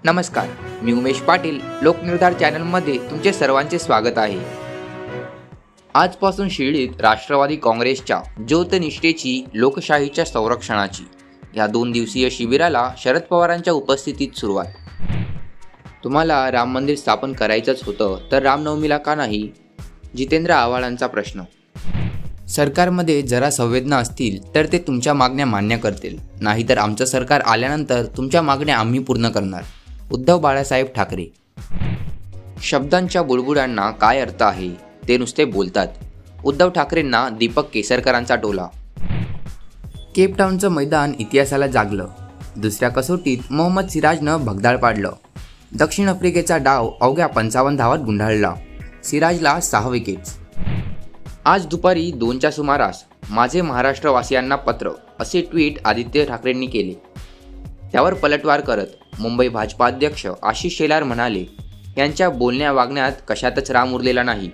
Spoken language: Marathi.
नमस्कार, मी उमेश पाटील. लोकनिर्धार चॅनलमध्ये तुमचे सर्वांचे स्वागत आहे. आजपासून शिर्डीत राष्ट्रवादी काँग्रेसच्या ज्योतनिष्ठेची लोकशाहीच्या संरक्षणाची या 2 दिवसीय शिबिराला शरद पवारांच्या उपस्थितीत सुरुवात. तुम्हाला राम मंदिर स्थापन करायचंच होतं तर रामनवमीला का नाही? जितेंद्र आव्हाडांचा प्रश्न. सरकारमध्ये जरा संवेदना असतील तर ते तुमच्या मागण्या मान्य करतील, नाहीतर आमचं सरकार आल्यानंतर तुमच्या मागण्या आम्ही पूर्ण करणार. उद्धव बाळासाहेब ठाकरे. शब्दांच्या बुडबुडांना काय अर्थ आहे? ते नुसते बोलतात. उद्धव ठाकरेंना दीपक केसरकरांचा टोला. केपटाऊनचं मैदान इतिहासाला जागलं. दुसऱ्या कसोटीत मोहम्मद सिराजनं भगदाळ पाडलं. दक्षिण आफ्रिकेचा डाव अवघ्या 55 धावात गुंडाळला. सिराजला 6 विकेट्स. आज दुपारी 2च्या सुमारास माझे महाराष्ट्रवासियांना पत्र असे ट्विट आदित्य ठाकरेंनी केले. त्यावर पलटवार करत मुंबई भाजपा अध्यक्ष आशिष शेलार म्हणाले, यांच्या बोलण्या वागण्यात कशातच राम उरलेला नाही.